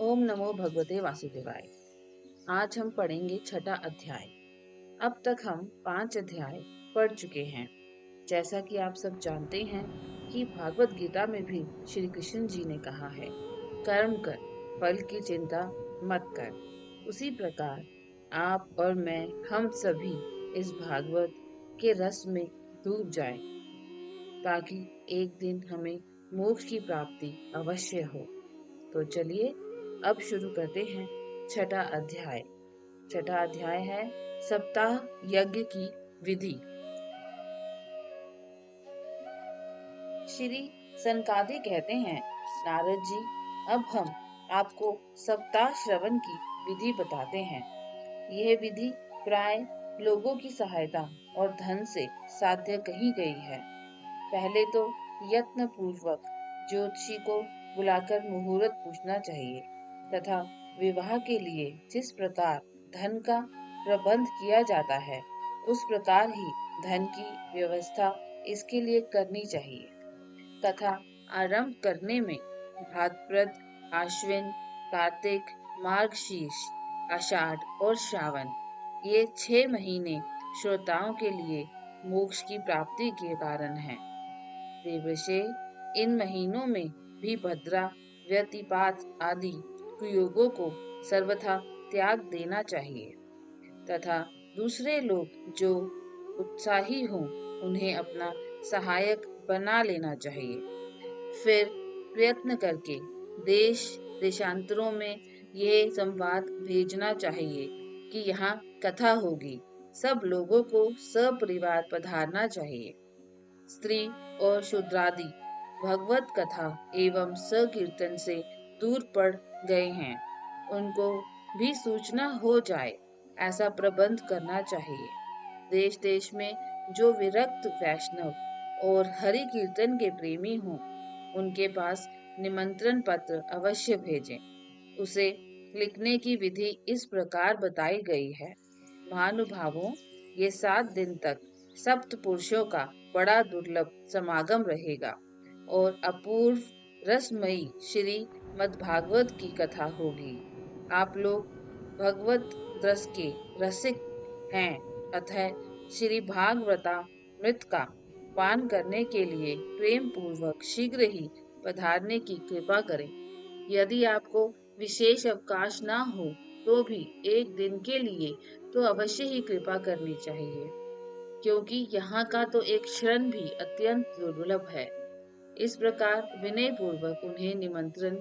ओम नमो भगवते वासुदेवाय। आज हम पढ़ेंगे छठा अध्याय। अब तक हम 5 अध्याय पढ़ चुके हैं। जैसा कि आप सब जानते हैं कि भागवत गीता में भी श्री कृष्ण जी ने कहा है, कर्म कर, फल की चिंता मत कर। उसी प्रकार आप और मैं, हम सभी इस भागवत के रस में डूब जाएं, ताकि एक दिन हमें मोक्ष की प्राप्ति अवश्य हो। तो चलिए अब शुरू करते हैं छठा अध्याय। छठा अध्याय है सप्ताह यज्ञ की विधि। श्री सनकादि कहते हैं, नारद जी, अब हम आपको सप्ताह श्रवण की विधि बताते हैं। यह विधि प्राय लोगों की सहायता और धन से साध्य कही गई है। पहले तो यत्न पूर्वक ज्योतिषी को बुलाकर मुहूर्त पूछना चाहिए तथा विवाह के लिए जिस प्रकार धन का प्रबंध किया जाता है, उस प्रकार ही धन की व्यवस्था इसके लिए करनी चाहिए तथा आरंभ करने में भाद्रपद, आश्विन, कार्तिक, मार्गशीर्ष, आषाढ़ और श्रावण, ये 6 महीने श्रोताओं के लिए मोक्ष की प्राप्ति के कारण हैं। देवऋषि, इन महीनों में भी भद्रा, व्यतिपात आदि कुयोगों को सर्वथा त्याग देना चाहिए तथा दूसरे लोग जो उत्साही हों, उन्हें अपना सहायक बना लेना चाहिए। फिर प्रयत्न करके देश देशांतरों में यह संवाद भेजना चाहिए कि यहाँ कथा होगी, सब लोगों को सपरिवार पधारना चाहिए। स्त्री और शूद्रादि भगवत कथा एवं संकीर्तन से दूर पड़ गए हैं, उनको भी सूचना हो जाए, ऐसा प्रबंध करना चाहिए। देश देश में जो विरक्त वैष्णव और हरि कीर्तन के प्रेमी हों, उनके पास निमंत्रण पत्र अवश्य भेजें। उसे लिखने की विधि इस प्रकार बताई गई है। महानुभावों, ये 7 दिन तक सप्त पुरुषों का बड़ा दुर्लभ समागम रहेगा और अपूर्व रसमयी श्री मद्भागवत की कथा होगी। आप लोग भगवत रस के रसिक हैं, अतः श्री भागवतामृत का पान करने के लिए प्रेम पूर्वक शीघ्र ही पधारने की कृपा करें। यदि आपको विशेष अवकाश ना हो तो भी एक दिन के लिए तो अवश्य ही कृपा करनी चाहिए, क्योंकि यहाँ का तो एक क्षण भी अत्यंत दुर्लभ है। इस प्रकार विनय पूर्वक उन्हें निमंत्रण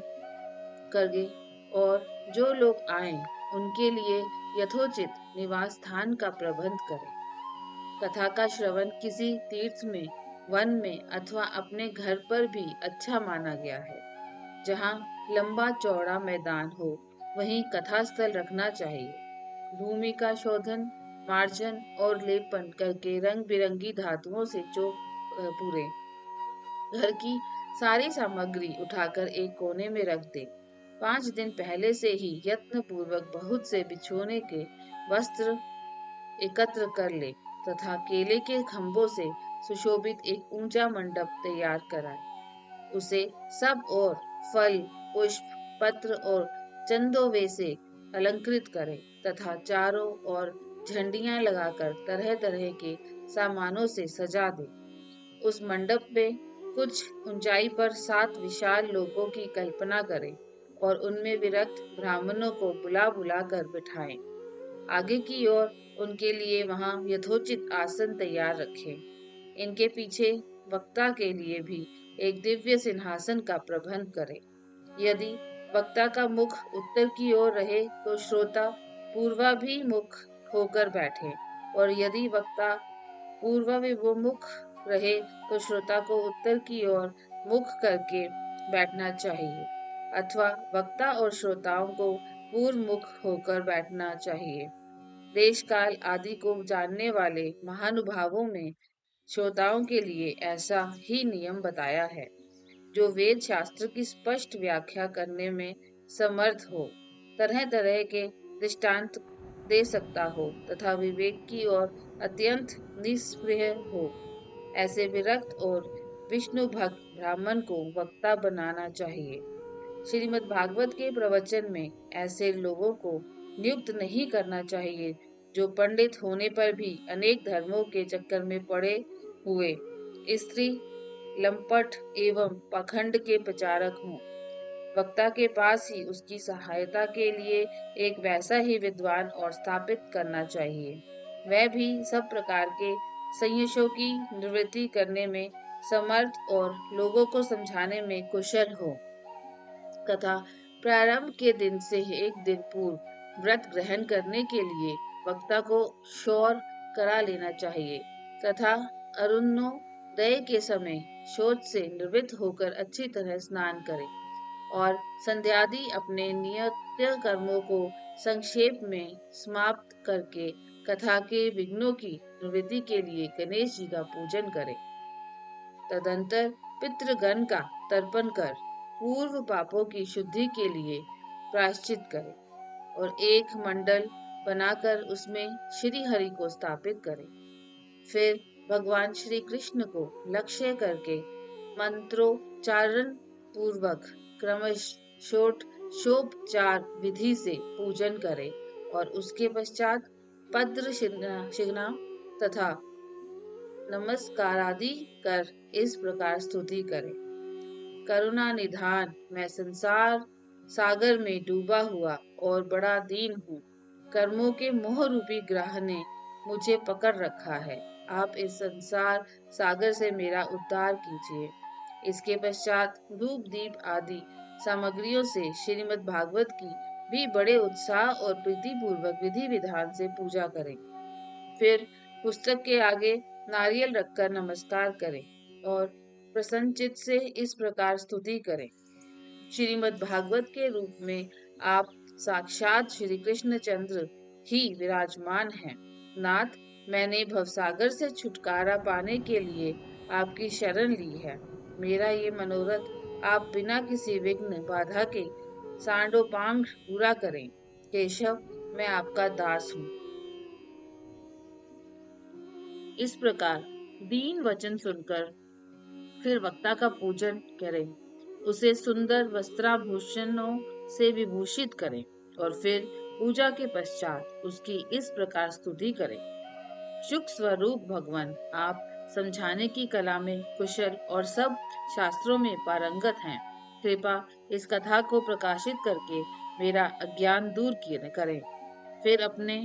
करें और जो लोग आए उनके लिए यथोचित निवास स्थान का प्रबंध करें। कथा का श्रवण किसी तीर्थ में, वन में अथवा अपने घर पर भी अच्छा माना गया है। जहाँ लंबा चौड़ा मैदान हो, वहीं कथा स्थल रखना चाहिए। भूमि का शोधन, मार्जन और लेपन करके रंग बिरंगी धातुओं से पूरे घर की सारी सामग्री उठाकर एक कोने में रख दे। 5 दिन पहले से ही यत्न पूर्वक बहुत से बिछोने के वस्त्र एकत्र कर ले तथा केले के खंभों से सुशोभित एक ऊंचा मंडप तैयार कराए। उसे सब और फल, पुष्प, पत्र और चंदोवे से अलंकृत करे तथा चारों ओर झंडियां लगाकर तरह तरह के सामानों से सजा दे। उस मंडप पे कुछ ऊंचाई पर 7 विशाल लोगों की कल्पना करें और उनमें विरक्त ब्राह्मणों को बुला बुला कर बिठाएं। आगे की ओर उनके लिए वहां यथोचित आसन तैयार रखें। इनके पीछे वक्ता के लिए भी एक दिव्य सिंहासन का प्रबंध करें। यदि वक्ता का मुख उत्तर की ओर रहे तो श्रोता पूर्वाभिमुख होकर बैठे, और यदि वक्ता पूर्वाभिमुख रहे तो श्रोता को उत्तर की ओर मुख करके बैठना चाहिए, अथवा वक्ता और श्रोताओं को पूर्व मुख होकर बैठना चाहिए। देश काल आदि को जानने वाले महानुभावों में श्रोताओं के लिए ऐसा ही नियम बताया है, जो वेद शास्त्र की स्पष्ट व्याख्या करने में समर्थ हो, तरह तरह के दृष्टांत दे सकता हो तथा विवेक की ओर अत्यंत निस्पृह हो। ऐसे विरक्त और विष्णु भक्त ब्राह्मण को वक्ता बनाना चाहिए। श्रीमद् भागवत के प्रवचन में ऐसे लोगों को नियुक्त नहीं करना चाहिए जो पंडित होने पर भी अनेक धर्मों के चक्कर में पड़े हुए स्त्री, लंपट एवं पाखंड के प्रचारक हों। वक्ता के पास ही उसकी सहायता के लिए एक वैसा ही विद्वान और स्थापित करना चाहिए, वह भी सब प्रकार के संशयों की निवृत्ति करने में समर्थ और लोगों को समझाने में कुशल हो। कथा प्रारंभ के दिन से ही एक दिन पूर्व व्रत ग्रहण करने के लिए वक्ता को शौर करा लेना चाहिए तथा अरुणोदय के समय शौच से निवृत्त होकर अच्छी तरह स्नान करे और संध्यादि अपने नित्य कर्मों को संक्षेप में समाप्त करके कथा के विघ्नों की निवृत्ति के लिए गणेश जी का पूजन करे। तदंतर पितृगण का तर्पण कर पूर्व पापों की शुद्धि के लिए प्रायश्चित करे और एक मंडल बनाकर उसमें श्री हरि को स्थापित करे। फिर भगवान श्री कृष्ण को लक्ष्य करके मंत्रोच्चारण पूर्वक क्रमश षोडशोपचार विधि से पूजन करे और उसके पश्चात पद्म शिग्ना तथा नमस्कारादि कर इस प्रकार स्तुति करे। करुणा निधान, मैं संसार सागर में डूबा हुआ और बड़ा दीन हूँ। कर्मों के मोह रूपी ग्रह ने मुझे पकड़ रखा है। आप इस संसार सागर से मेरा उद्धार कीजिए। इसके पश्चात धूप दीप आदि सामग्रियों से श्रीमद् भागवत की भी बड़े उत्साह और प्रीति पूर्वक विधि विधान से पूजा करें। फिर पुस्तक के आगे नारियल रखकर नमस्कार करें और प्रसन्नचित से इस प्रकार स्तुति करें। श्रीमद् भागवत के रूप में आप साक्षात श्री कृष्णचंद्र ही विराजमान हैं। नाथ, मैंने भवसागर से छुटकारा पाने के लिए आपकी शरण ली है। मेरा ये मनोरथ आप बिना किसी विघ्न बाधा के सांडोपांग पूरा करें। केशव, मैं आपका दास हूँ। इस प्रकार दीन वचन सुनकर फिर वक्ता का पूजन करें, उसे सुंदर वस्त्राभूषणों से विभूषित करें और फिर पूजा के पश्चात उसकी इस प्रकार स्तुति करें। सुख स्वरूप भगवान, आप समझाने की कला में कुशल और सब शास्त्रों में पारंगत हैं। कृपा इस कथा को प्रकाशित करके मेरा अज्ञान दूर करें। फिर अपने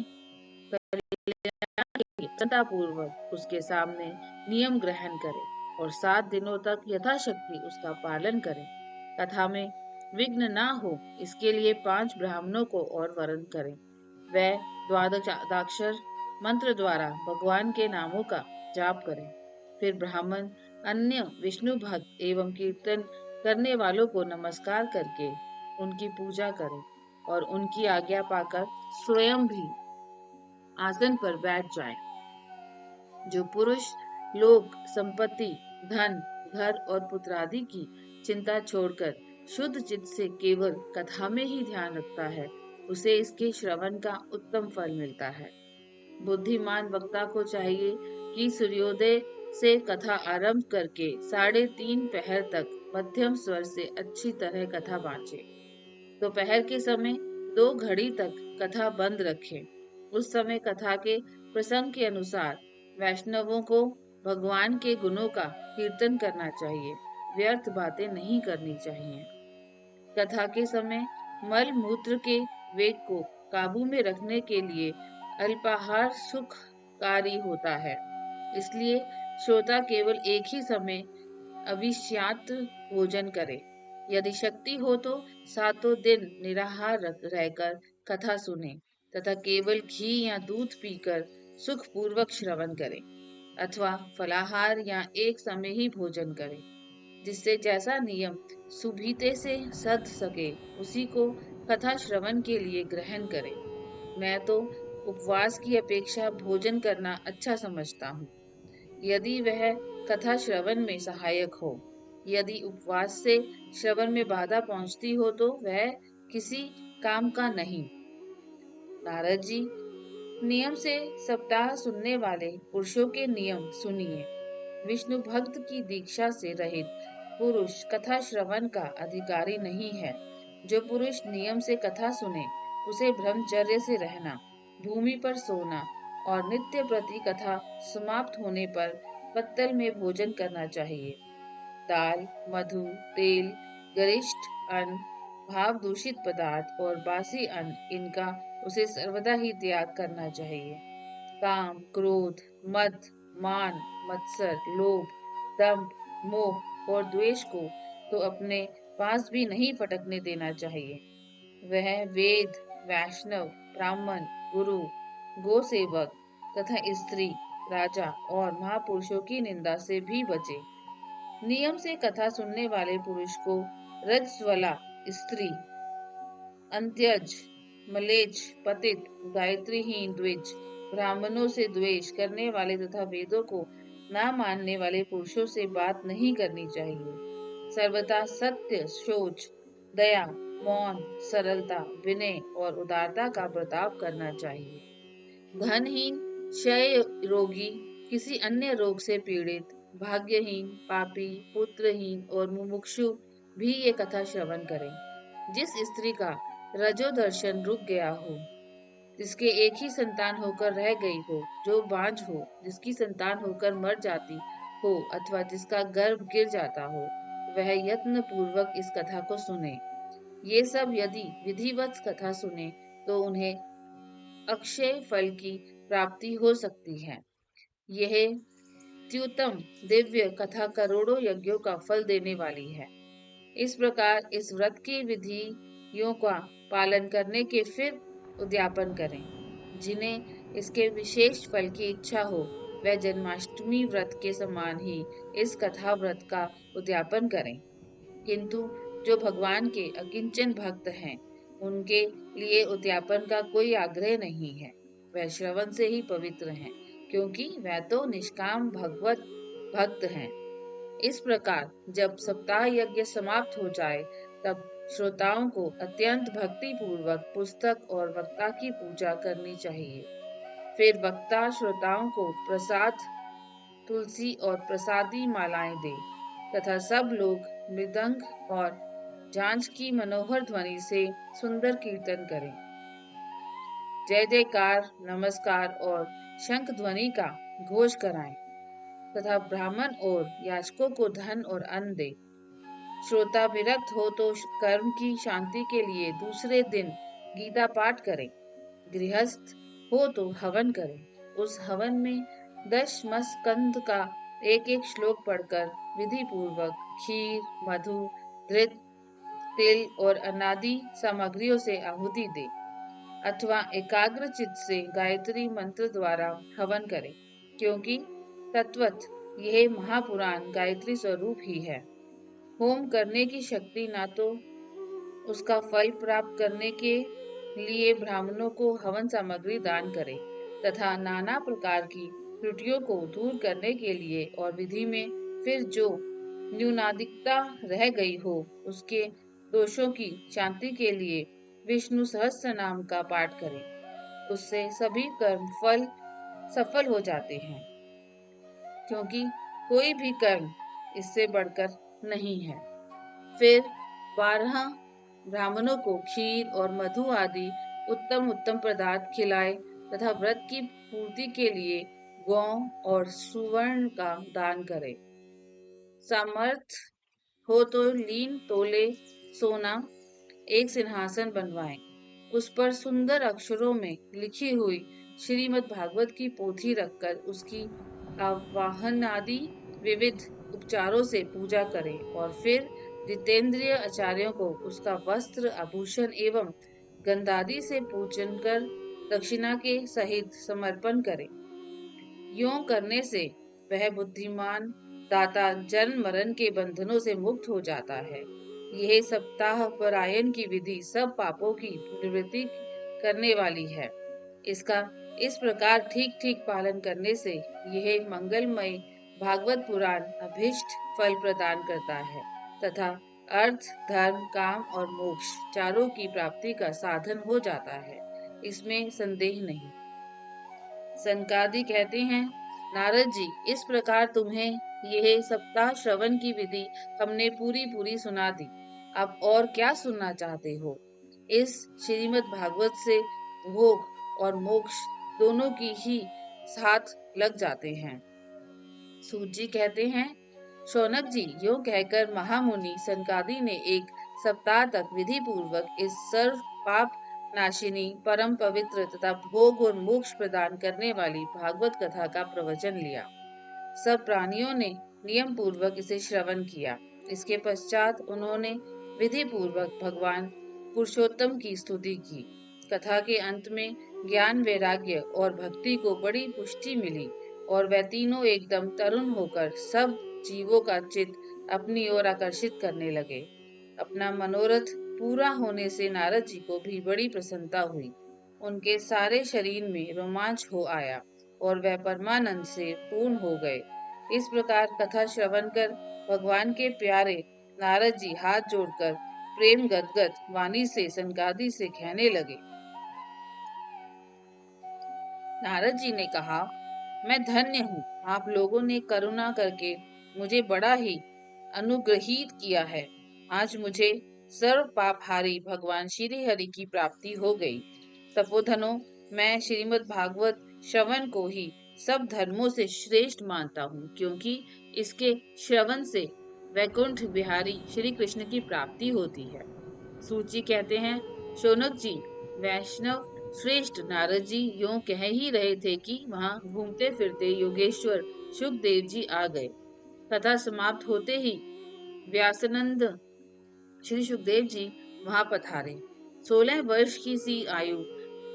पूर्वक उसके सामने नियम ग्रहण करें और 7 दिनों तक यथाशक्ति उसका पालन करें। कथा में विघ्न ना हो इसके लिए 5 ब्राह्मणों को और वरण करें। वह द्वादशाक्षर मंत्र द्वारा भगवान के नामों का जाप करें। फिर ब्राह्मण अन्य विष्णु भक्त एवं कीर्तन करने वालों को नमस्कार करके उनकी पूजा करें और उनकी आज्ञा पाकर स्वयं भी आसन पर बैठ जाएं। जो पुरुष लोक संपत्ति, धन, घर और पुत्र आदि की चिंता छोड़कर शुद्ध चित्त से केवल कथा में ही ध्यान रखता है, उसे इसके श्रवण का उत्तम फल मिलता है। बुद्धिमान वक्ता को चाहिए कि सूर्योदय से कथा आरंभ करके 3:30 पहर तक मध्यम स्वर से अच्छी तरह कथा बांचे। दोपहर के समय 2 घड़ी तक कथा बंद रखें। उस समय कथा के प्रसंग के अनुसार वैष्णवों को भगवान के गुणों का कीर्तन करना चाहिए, व्यर्थ बातें नहीं करनी चाहिए। कथा के समय मल मूत्र के वेग को काबू में रखने के लिए अल्पाहार सुखकारी होता है, इसलिए श्रोता केवल एक ही समय अविश्रांत भोजन करे। यदि शक्ति हो तो 7 दिन निराहार रहकर कथा सुने तथा केवल घी या दूध पीकर सुख पूर्वक श्रवण करें अथवा फलाहार या एक समय ही भोजन करें। जिससे जैसा नियम सुभीते से सध सके उसी को कथा श्रवण के लिए ग्रहण करें। मैं तो उपवास की अपेक्षा भोजन करना अच्छा समझता हूँ, यदि वह कथा श्रवण में सहायक हो। यदि उपवास से श्रवण में बाधा पहुंचती हो तो वह किसी काम का नहीं। नारद जी, नियम से सप्ताह वाले पुरुषों के नियम सुनिए। विष्णु भक्त की दीक्षा से रहित पुरुष कथा श्रवण का अधिकारी नहीं है। जो पुरुष नियम से कथा सुने, उसे ब्रह्मचर्य से रहना, भूमि पर सोना और नित्य प्रति कथा समाप्त होने पर पत्तल में भोजन करना चाहिए। दाल, मधु, तेल, गरिष्ठ अन्न, भाव दूषित पदार्थ और बासी अन्न, इनका उसे सर्वदा ही त्याग करना चाहिए। काम, क्रोध, मद, मान, मत्सर, लोभ, दंभ, मोह और द्वेष को तो अपने पास भी नहीं फटकने देना चाहिए। वह वेद, वैष्णव, ब्राह्मण, गुरु, गो सेवक तथा स्त्री, राजा और महापुरुषों की निंदा से भी बचे। नियम से कथा सुनने वाले पुरुष को रजस्वला स्त्री, अंत्यज, मलेच्छ, पतित, गायत्रीहीन, द्विज, ब्राह्मणों से द्वेष करने वाले तथा वेदों को न मानने वाले पुरुषों से बात नहीं करनी चाहिए। सर्वथा सत्य, शौच, दया, मौन, सरलता, विनय और उदारता का बर्ताव करना चाहिए। धनहीन, क्षय रोगी, किसी अन्य रोग से पीड़ित, भाग्यहीन, पापी, पुत्रहीन और मुमुक्षु भी ये कथा श्रवण करें। जिस स्त्री का रजोदर्शन रुक गया हो, जिसके एक ही संतान होकर रह गई हो, जो बांझ हो, जिसकी संतान होकर मर जाती हो अथवा जिसका गर्भ गिर जाता हो, वह यत्न पूर्वक इस कथा को सुने। ये सब यदि विधिवत कथा सुने तो उन्हें अक्षय फल की प्राप्ति हो सकती है। यह त्युत्तम दिव्य कथा करोड़ों यज्ञों का फल देने वाली है। इस प्रकार इस व्रत की विधियों का पालन करने के फिर उद्यापन करें। जिन्हें इसके विशेष फल की इच्छा हो, वह जन्माष्टमी व्रत के समान ही इस कथा व्रत का उद्यापन करें। किंतु जो भगवान के अकिंचन भक्त हैं, उनके लिए उद्यापन का कोई आग्रह नहीं है। वह श्रवण से ही पवित्र हैं, क्योंकि वह तो निष्काम भगवत भक्त हैं। इस प्रकार जब सप्ताह यज्ञ समाप्त हो जाए, तब श्रोताओं को अत्यंत भक्ति पूर्वक पुस्तक और वक्ता की पूजा करनी चाहिए। फिर वक्ता श्रोताओं को प्रसाद, तुलसी और प्रसादी मालाएं दे तथा सब लोग मृदंग और झांझ की मनोहर ध्वनि से सुंदर कीर्तन करें। जय जयकार, नमस्कार और शंख ध्वनि का घोष कराएं तथा ब्राह्मण और याचकों को धन और अन्न दे। श्रोता विरक्त हो तो कर्म की शांति के लिए दूसरे दिन गीता पाठ करें। गृहस्थ हो तो हवन करें। उस हवन में 10 मस्कंद का एक एक श्लोक पढ़कर विधि पूर्वक खीर, मधु, घृत, तिल और अनादि सामग्रियों से आहुति दे अथवा एकाग्र चित्त से गायत्री मंत्र द्वारा हवन करें, क्योंकि तत्वत यह महापुराण गायत्री स्वरूप ही है। होम करने की शक्ति ना तो उसका फल प्राप्त करने के लिए ब्राह्मणों को हवन सामग्री दान करें तथा नाना प्रकार की त्रुटियों को दूर करने के लिए और विधि में फिर जो न्यूनाधिकता रह गई हो, उसके दोषों की शांति के लिए विष्णु सहस्त्र नाम का पाठ करें। उससे सभी कर्म फल सफल हो जाते हैं, क्योंकि कोई भी कर्म इससे बढ़कर नहीं है। फिर 12 ब्राह्मणों को खीर और मधु आदि उत्तम उत्तम पदार्थ खिलाए तथा व्रत की पूर्ति के लिए गौ और सुवर्ण का दान करे। सामर्थ हो तो लीन तोले सोना एक सिंहासन बनवाएं। उस पर सुंदर अक्षरों में लिखी हुई श्रीमद् भागवत की पोथी रखकर उसकी आवाहन आदि विविध उपचारों से पूजा करें और फिर जितेंद्रिय आचार्यों को उसका वस्त्र, आभूषण एवं गंधादि से पूजन कर दक्षिणा के सहित समर्पण करें। यों करने से वह बुद्धिमान दाता जन्म मरण के बंधनों से मुक्त हो जाता है। यह सप्ताह परायण की विधि सब पापों की निवृत्ति करने वाली है। इसका इस प्रकार ठीक ठीक पालन करने से यह मंगलमय भागवत पुराण अभीष्ट फल प्रदान करता है तथा अर्थ, धर्म, काम और मोक्ष चारों की प्राप्ति का साधन हो जाता है। इसमें संदेह नहीं। सनकादि कहते हैं, नारद जी, इस प्रकार तुम्हें यह सप्ताह श्रवण की विधि हमने पूरी पूरी सुना दी। आप और क्या सुनना चाहते हो? इस श्रीमद् भागवत से भोग और मोक्ष दोनों की ही साथ लग जाते हैं। सूत जी कहते हैं, शौनक जी, यूं कहकर महामुनि सनकादि ने एक सप्ताह तक विधि पूर्वक इस सर्व पाप नाशिनी, परम पवित्र तथा भोग और मोक्ष प्रदान करने वाली भागवत कथा का प्रवचन लिया। सब प्राणियों ने नियम पूर्वक इसे श्रवण किया। इसके पश्चात उन्होंने विधि पूर्वक भगवान पुरुषोत्तम की स्तुति की। कथा के अंत में ज्ञान, वैराग्य और भक्ति को बड़ी पुष्टि मिली और वे तीनों एकदम तरुण होकर सब जीवों का चित्त अपनी ओर आकर्षित करने लगे। अपना मनोरथ पूरा होने से नारद जी को भी बड़ी प्रसन्नता हुई। उनके सारे शरीर में रोमांच हो आया और वह परमानंद से पूर्ण हो गए। इस प्रकार कथा श्रवण कर भगवान के प्यारे नारद जी हाथ जोड़कर प्रेम गदगद वाणी से सनकादि से कहने लगे। नारद जी ने कहा, मैं धन्य हूँ, आप लोगों ने करुणा करके मुझे बड़ा ही अनुग्रहित किया है। आज मुझे सर्व पापहारी भगवान श्री हरि की प्राप्ति हो गई। तपोधनो, मैं श्रीमद् भागवत श्रवण को ही सब धर्मों से श्रेष्ठ मानता हूँ, क्योंकि इसके श्रवण से वैकुंठ बिहारी श्री कृष्ण की प्राप्ति होती है। सूची कहते हैं, शौनक जी, वैष्णव श्रेष्ठ नारद जी यूं कह ही रहे थे कि वहां घूमते फिरते योगेश्वर शुकदेव जी आ गए। कथा समाप्त होते ही व्यासानंद श्री सुखदेव जी वहां पधारे। 16 वर्ष की सी आयु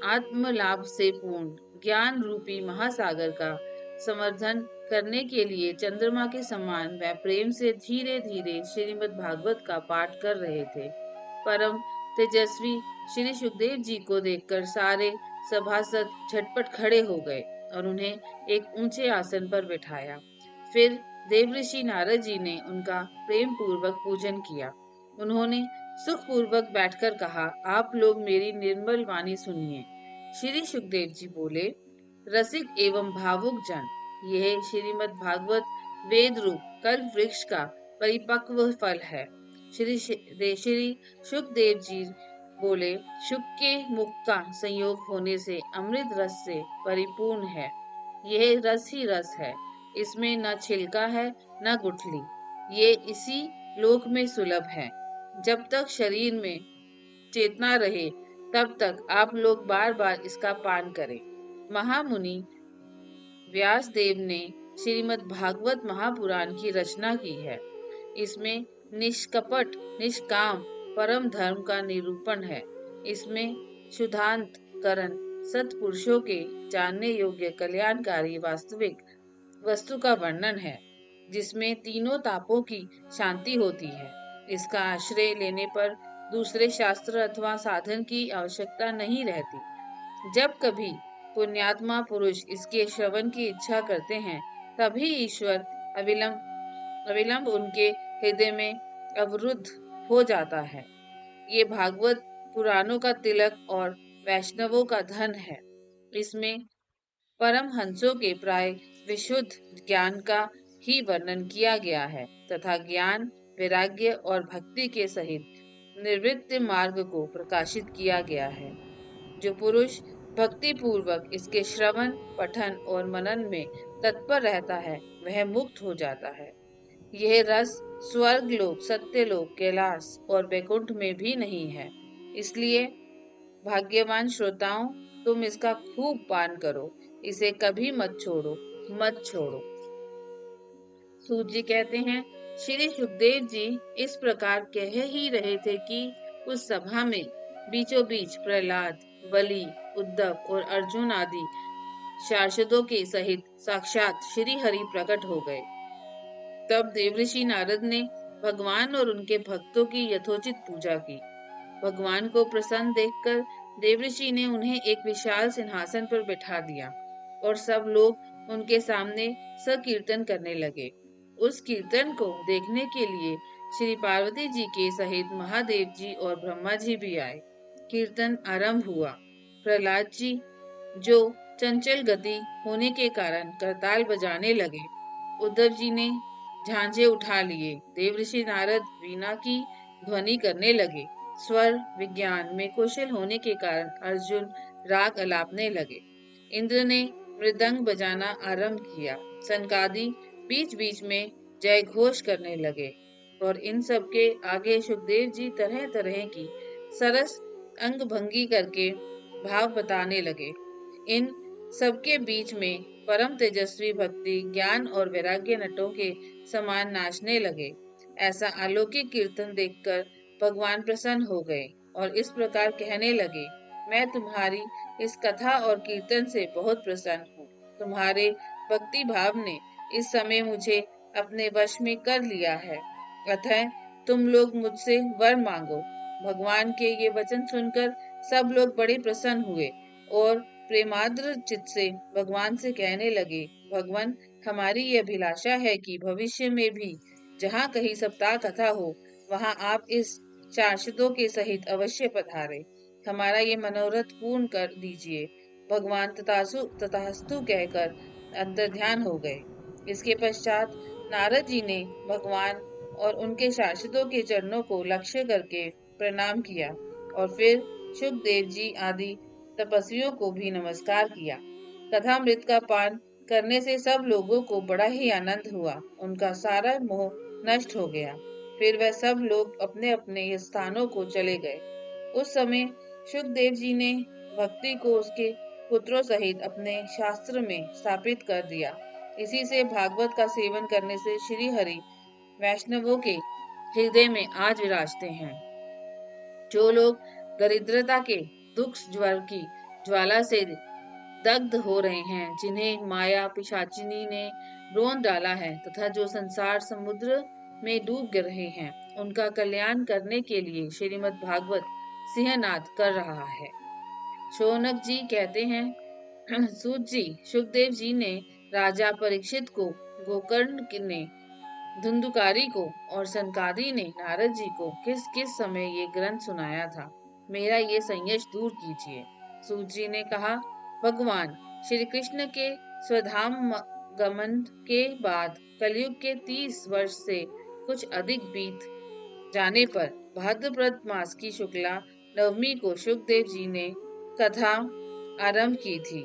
आत्मलाभ से पूर्ण ज्ञान रूपी महासागर का संवर्धन करने के लिए चंद्रमा के समान वह प्रेम से धीरे धीरे श्रीमद् भागवत का पाठ कर रहे थे। परम तेजस्वी श्री सुखदेव जी को देखकर सारे सभासद झटपट खड़े हो गए और उन्हें एक ऊंचे आसन पर बिठाया। फिर देवऋषि नारद जी ने उनका प्रेम पूर्वक पूजन किया। उन्होंने सुख पूर्वक बैठकर कहा, आप लोग मेरी निर्मल वाणी सुनिए। श्री सुखदेव जी बोले, रसिक एवं भावुक जन, यह श्रीमद् भागवत वेद रूप कल्प वृक्ष का परिपक्व फल है। श्री सुखदेव जी बोले, शुक के मुख का संयोग होने से अमृत रस से परिपूर्ण है। यह रस ही रस है, इसमें न छिलका है न गुठली। ये इसी लोक में सुलभ है। जब तक शरीर में चेतना रहे तब तक आप लोग बार बार इसका पान करें। महामुनि व्यास देव ने श्रीमद् भागवत महापुराण की रचना की है। इसमें निष्कपट निष्काम परम धर्म का निरूपण है। इसमें शुद्धांत करण सत्पुरुषों के जानने योग्य कल्याणकारी वास्तविक वस्तु का वर्णन है, जिसमें तीनों तापों की शांति होती है। इसका आश्रय लेने पर दूसरे शास्त्र अथवा साधन की आवश्यकता नहीं रहती। जब कभी पुण्यात्मा पुरुष इसके श्रवण की इच्छा करते हैं, तभी ईश्वर अविलंब उनके हृदय में अवरुद्ध हो जाता है। ये भागवत पुराणों का तिलक और वैष्णवों का धन है। इसमें परमहंसों के प्राय विशुद्ध ज्ञान का ही वर्णन किया गया है तथा ज्ञान, वैराग्य और भक्ति के सहित निर्वृत्ति मार्ग को प्रकाशित किया गया है। जो पुरुष भक्ति पूर्वक इसके श्रवण, पठन और मनन में तत्पर रहता है, वह मुक्त हो जाता है। यह रस स्वर्ग लोक, सत्यलोक, कैलाश और वैकुंठ में भी नहीं है। इसलिए भाग्यवान श्रोताओं, तुम इसका खूब पान करो, इसे कभी मत छोड़ो, मत छोड़ो। सूत जी कहते हैं, श्री सुखदेव जी इस प्रकार कह ही रहे थे कि उस सभा में बीचों बीच प्रहलाद, बलि, उद्धव और अर्जुन आदि पार्षदों के सहित साक्षात श्री हरि प्रकट हो गए। तब देवऋषि नारद ने भगवान और उनके भक्तों की यथोचित पूजा की। भगवान को प्रसन्न देखकर देवऋषि ने उन्हें एक विशाल सिंहासन पर बैठा दिया और सब लोग उनके सामने संकीर्तन करने लगे। उस कीर्तन को देखने के लिए श्री पार्वती जी के सहित महादेव जी और ब्रह्मा जी भी आए। कीर्तन आरंभ हुआ। प्रहलाद जी, जो चंचल गति होने के कारण करताल बजाने लगे। उद्धव जी ने झांझे उठा लिए। देवऋषि नारद वीणा की ध्वनि करने लगे। स्वर विज्ञान में कुशल होने के कारण अर्जुन राग अलापने लगे। इंद्र ने मृदंग बजाना आरंभ किया। सनकादि बीच बीच में जय घोष करने लगे और इन सब के आगे सुखदेव जी तरह तरह की सरस अंग भंगी करके भाव बताने लगे। इन सबके बीच में परम तेजस्वी भक्ति ज्ञान और वैराग्य नटों के समान नाचने लगे। ऐसा अलौकिक कीर्तन देखकर भगवान प्रसन्न हो गए और इस प्रकार कहने लगे, मैं तुम्हारी इस कथा और कीर्तन से बहुत प्रसन्न हूँ। तुम्हारे भक्ति भाव ने इस समय मुझे अपने वश में कर लिया है। अतः तुम लोग मुझसे वर मांगो। भगवान के ये वचन सुनकर सब लोग बड़े प्रसन्न हुए और प्रेमाद्र चित्त से भगवान से कहने लगे, भगवान, हमारी ये अभिलाषा है कि भविष्य में भी जहाँ कहीं सप्ताह कथा हो, वहाँ आप इस पार्षदों के सहित अवश्य पधारे। हमारा ये मनोरथ पूर्ण कर दीजिए। भगवान तथास्तु कहकर अंतर्ध्यान हो गए। इसके पश्चात नारद जी ने भगवान और उनके शाश्वतों के चरणों को लक्ष्य करके प्रणाम किया और फिर सुखदेव जी आदि तपस्वियों को भी नमस्कार किया। कथामृत का पान करने से सब लोगों को बड़ा ही आनंद हुआ। उनका सारा मोह नष्ट हो गया। फिर वह सब लोग अपने अपने स्थानों को चले गए। उस समय सुखदेव जी ने भक्ति को उसके पुत्रों सहित अपने शास्त्र में स्थापित कर दिया। इसी से भागवत का सेवन करने से श्री हरि वैष्णवों के हृदय में आज विराजते हैं। जो लोग दरिद्रता के दुख ज्वर की ज्वाला से दग्ध हो रहे हैं, जिन्हें माया पिशाचिनी ने रोन डाला है तथा जो संसार समुद्र में डूब रहे हैं, उनका कल्याण करने के लिए श्रीमद् भागवत सिंहनाद कर रहा है। शौनक जी कहते हैं, सूत जी, सुखदेव जी ने राजा परीक्षित को, गोकर्ण ने धुंधुकारी को और सनकादि ने नारद जी को किस किस समय ये ग्रंथ सुनाया था, मेरा ये संयश दूर कीजिए। सूत जी ने कहा, भगवान श्री कृष्ण के स्वधाम गमन के बाद कलयुग के 30 वर्ष से कुछ अधिक बीत जाने पर भाद्रपद मास की शुक्ला नवमी को सुखदेव जी ने कथा आरंभ की थी।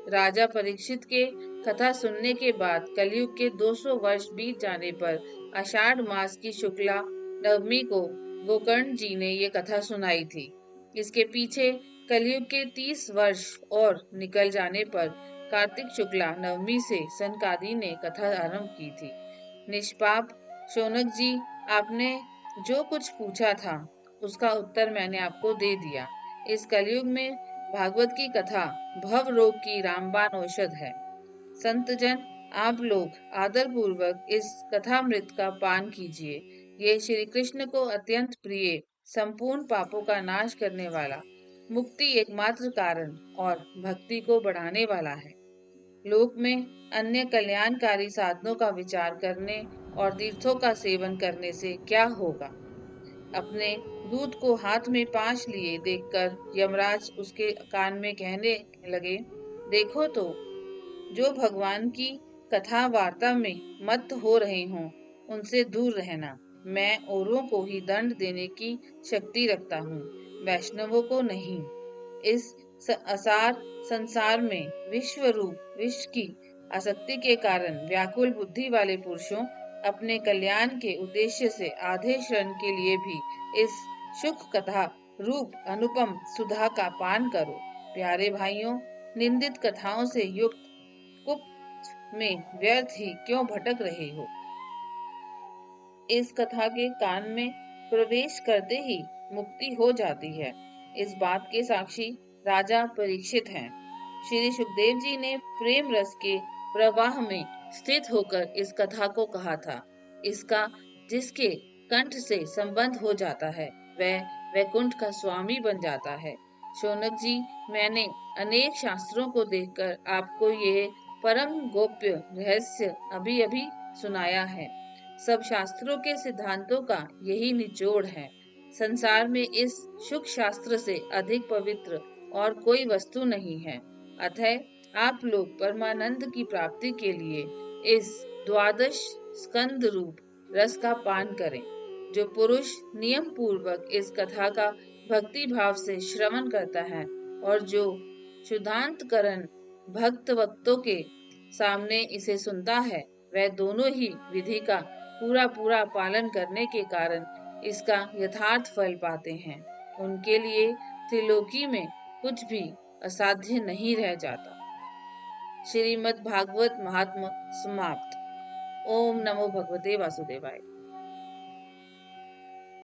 राजा परीक्षित के कथा सुनने के बाद कलयुग के 200 वर्ष बीत जाने पर आषाढ़ मास की शुक्ला नवमी को गोकर्ण जी ने ये कथा सुनाई थी। इसके पीछे कलयुग के 30 वर्ष और निकल जाने पर कार्तिक शुक्ला नवमी से सनकादि ने कथा आरंभ की थी। निष्पाप शौनक जी, आपने जो कुछ पूछा था उसका उत्तर मैंने आपको दे दिया। इस कलयुग में भागवत की कथा भव रोग की रामबाण औषध है। संतजन, आप लोग आदर पूर्वक इस कथामृत का पान कीजिए। ये श्री कृष्ण को अत्यंत प्रिय, संपूर्ण पापों का नाश करने वाला, मुक्ति एकमात्र कारण और भक्ति को बढ़ाने वाला है। लोक में अन्य कल्याणकारी साधनों का विचार करने और तीर्थों का सेवन करने से क्या होगा। अपने दूध को हाथ में पाश लिए देखकर यमराज उसके कान में कहने लगे, देखो तो, जो भगवान की कथा वार्ता में मत हो रहे हों, उनसे दूर रहना। मैं औरों को ही दंड देने की शक्ति रखता हूँ, वैष्णवों को नहीं। इस असार संसार में विश्व रूप विश्व की आसक्ति के कारण व्याकुल बुद्धि वाले पुरुषों अपने कल्याण के उद्देश्य से आधे क्षण के लिए भी इस सुख कथा रूप अनुपम सुधा का पान करो। प्यारे भाइयों, निंदित कथाओं से युक्त कुप्त में व्यर्थ ही क्यों भटक रहे हो। इस कथा के कान में प्रवेश करते ही मुक्ति हो जाती है। इस बात के साक्षी राजा परीक्षित हैं। श्री सुखदेव जी ने प्रेम रस के प्रवाह में स्थित होकर इस कथा को कहा था। इसका जिसके कंठ से संबंध हो जाता है, वह वैकुंठ का स्वामी बन जाता है। शौनक जी, मैंने अनेक शास्त्रों को देखकर आपको यह परम गोप्य रहस्य अभी अभी सुनाया है। सब शास्त्रों के सिद्धांतों का यही निचोड़ है। संसार में इस सुख शास्त्र से अधिक पवित्र और कोई वस्तु नहीं है। अतः आप लोग परमानंद की प्राप्ति के लिए इस द्वादश स्कंद रूप रस का पान करें। जो पुरुष नियम पूर्वक इस कथा का भक्ति भाव से श्रवण करता है और जो शुद्धांतकरण भक्त वक्तों के सामने इसे सुनता है, वह दोनों ही विधि का पूरा पूरा पालन करने के कारण इसका यथार्थ फल पाते हैं। उनके लिए त्रिलोकी में कुछ भी असाध्य नहीं रह जाता। श्रीमद् भागवत महात्म्य समाप्त। ओम नमो भगवते वासुदेवाय।